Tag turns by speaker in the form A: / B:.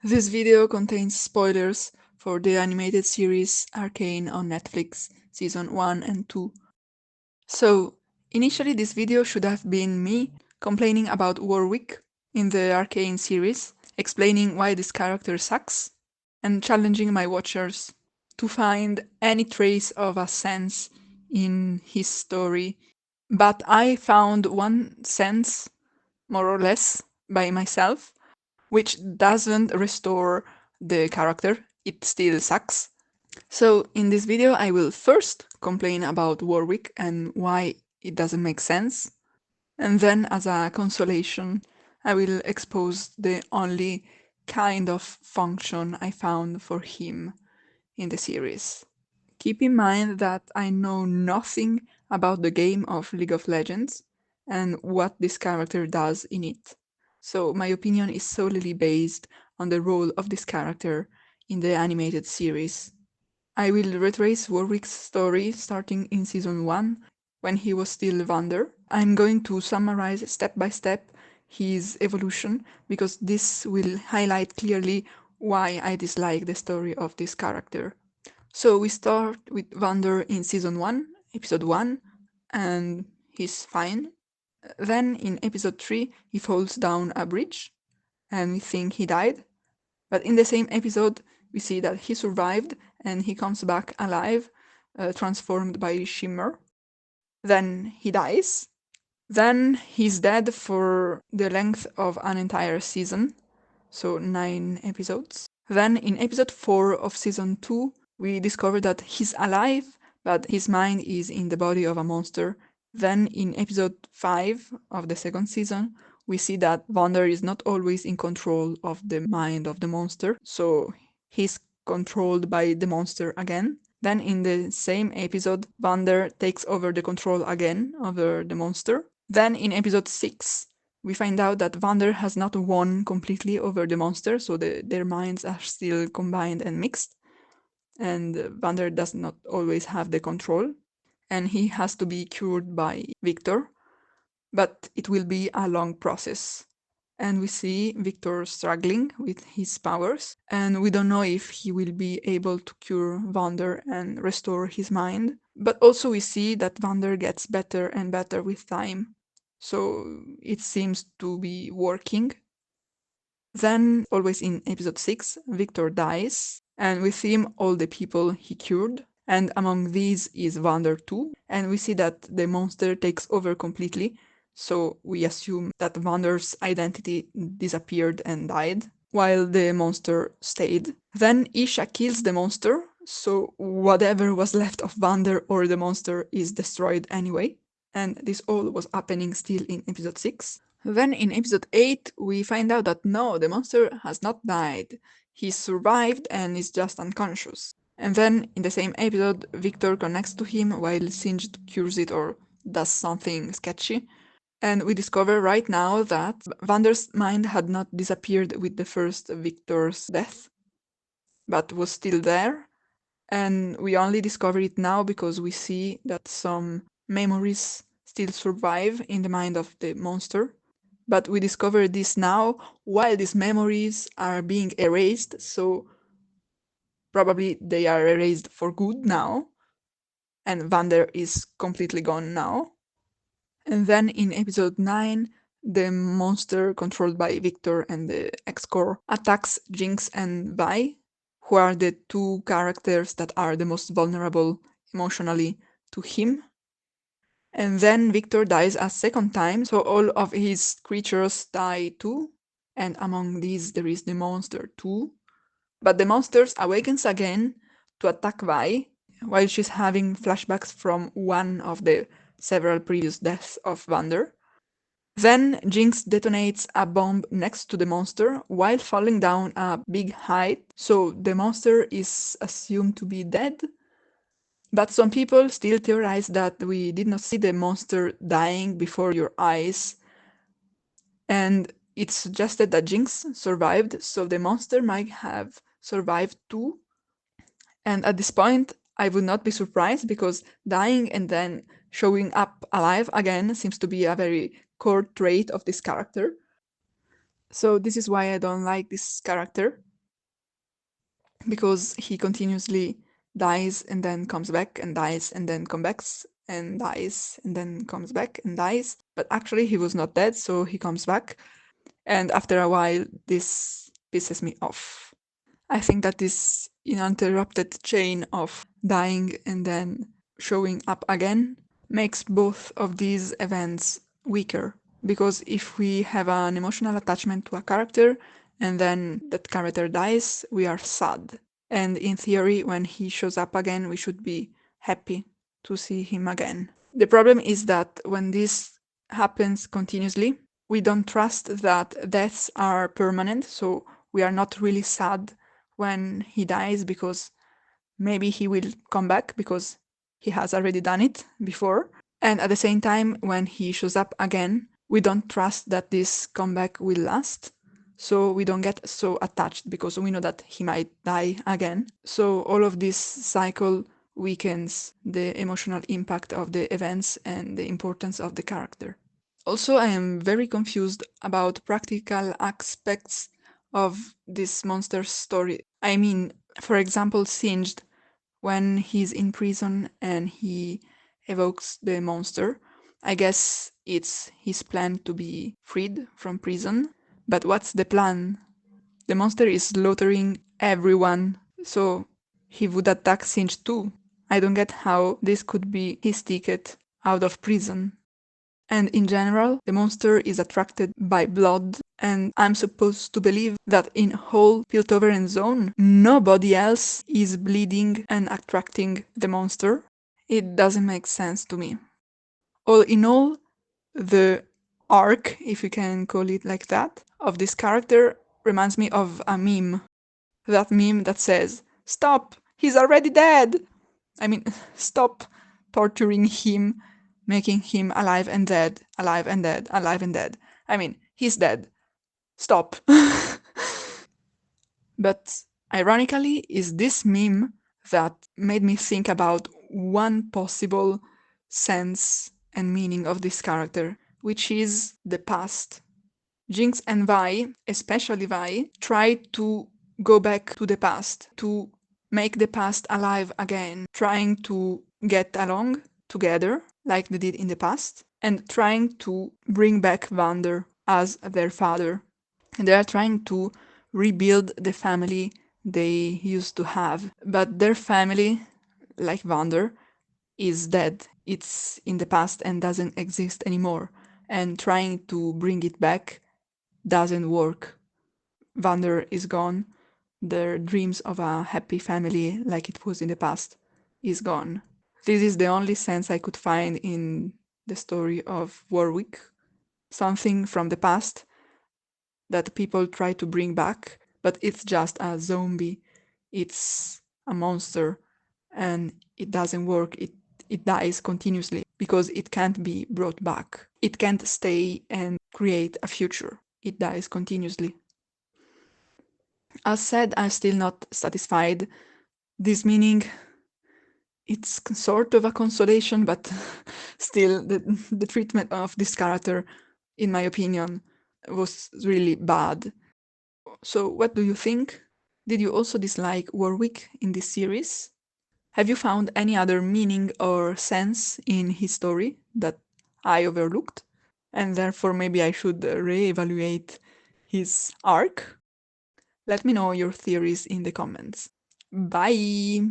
A: This video contains spoilers for the animated series Arcane on Netflix, Season 1 and 2. So, initially this video should have been me complaining about Warwick in the Arcane series, explaining why this character sucks, and challenging my watchers to find any trace of a sense in his story. But I found one sense, more or less, by myself, which doesn't restore the character, it still sucks. So in this video I will first complain about Warwick and why it doesn't make sense, and then as a consolation I will expose the only kind of function I found for him in the series. Keep in mind that I know nothing about the game of League of Legends and what this character does in it. So my opinion is solely based on the role of this character in the animated series. I will retrace Warwick's story starting in season 1 when he was still Vander. I'm going to summarize step by step his evolution because this will highlight clearly why I dislike the story of this character. So we start with Vander in season 1, episode 1, and he's fine. Then in episode 3, he falls down a bridge, and we think he died. But in the same episode, we see that he survived and he comes back alive, transformed by Shimmer. Then he dies. Then he's dead for the length of an entire season, so 9 episodes. Then in episode 4 of season 2, we discover that he's alive, but his mind is in the body of a monster. Then in episode 5 of the second season, we see that Vander is not always in control of the mind of the monster, so he's controlled by the monster again. Then in the same episode, Vander takes over the control again over the monster. Then in episode 6, we find out that Vander has not won completely over the monster, so their minds are still combined and mixed. And Vander does not always have the control. And he has to be cured by Victor, but it will be a long process. And we see Victor struggling with his powers, and we don't know if he will be able to cure Vander and restore his mind. But also we see that Vander gets better and better with time. So it seems to be working. Then, always in episode 6, Victor dies, and with him all the people he cured. And among these is Vander too. And we see that the monster takes over completely. So we assume that Vander's identity disappeared and died, while the monster stayed. Then Isha kills the monster, so whatever was left of Vander or the monster is destroyed anyway. And this all was happening still in episode 6. Then in episode 8, we find out that no, the monster has not died. He survived and is just unconscious. And then in the same episode, Victor connects to him while Singed cures it or does something sketchy. And we discover right now that Vander's mind had not disappeared with the first Victor's death, but was still there. And we only discover it now because we see that some memories still survive in the mind of the monster. But we discover this now while these memories are being erased, so probably they are erased for good now, and Vander is completely gone now. And then in episode 9, the monster controlled by Victor and the X-Core attacks Jinx and Vi, who are the two characters that are the most vulnerable emotionally to him. And then Victor dies a second time, so all of his creatures die too. And among these there is the monster too. But the monster awakens again to attack Vi, while she's having flashbacks from one of the several previous deaths of Vander. Then Jinx detonates a bomb next to the monster while falling down a big height, so the monster is assumed to be dead. But some people still theorize that we did not see the monster dying before your eyes, and it's suggested that Jinx survived, so the monster might have survived too. And at this point, I would not be surprised because dying and then showing up alive again seems to be a very core trait of this character. So this is why I don't like this character. because he continuously dies and then comes back and dies and then comes back and dies and then comes back and dies. But actually, he was not dead, so he comes back. And after a while, this pisses me off. I think that this uninterrupted chain of dying and then showing up again makes both of these events weaker. Because if we have an emotional attachment to a character and then that character dies, we are sad. And in theory, when he shows up again, we should be happy to see him again. The problem is that when this happens continuously, we don't trust that deaths are permanent, so we are not really sad when he dies because maybe he will come back because he has already done it before. And at the same time, when he shows up again, we don't trust that this comeback will last. So we don't get so attached because we know that he might die again. So all of this cycle weakens the emotional impact of the events and the importance of the character. Also, I am very confused about practical aspects of this monster's story. I mean, for example, Singed, when he's in prison and he evokes the monster. I guess it's his plan to be freed from prison. But what's the plan? The monster is slaughtering everyone, so he would attack Singed too. I don't get how this could be his ticket out of prison. And in general, the monster is attracted by blood, and I'm supposed to believe that in whole Piltover zone, nobody else is bleeding and attracting the monster. It doesn't make sense to me. All in all, the arc, if you can call it like that, of this character reminds me of a meme. That meme that says, "Stop! He's already dead!" I mean, stop torturing him, making him alive and dead, alive and dead, alive and dead. I mean, he's dead. Stop. But ironically, is this meme that made me think about one possible sense and meaning of this character, which is the past. Jinx and Vi, especially Vi, try to go back to the past, to make the past alive again, trying to get along together like they did in the past, and trying to bring back Vander as their father. And they are trying to rebuild the family they used to have. But their family, like Vander, is dead. It's in the past and doesn't exist anymore. And trying to bring it back doesn't work. Vander is gone. Their dreams of a happy family, like it was in the past, is gone. This is the only sense I could find in the story of Warwick. Something from the past that people try to bring back, but it's just a zombie. It's a monster, and it doesn't work. It dies continuously because it can't be brought back. It can't stay and create a future. It dies continuously. As said, I'm still not satisfied. This meaning, it's sort of a consolation, but still, the treatment of this character, in my opinion, was really bad. So, what do you think? Did you also dislike Warwick in this series? Have you found any other meaning or sense in his story that I overlooked? And therefore, maybe I should reevaluate his arc? Let me know your theories in the comments. Bye!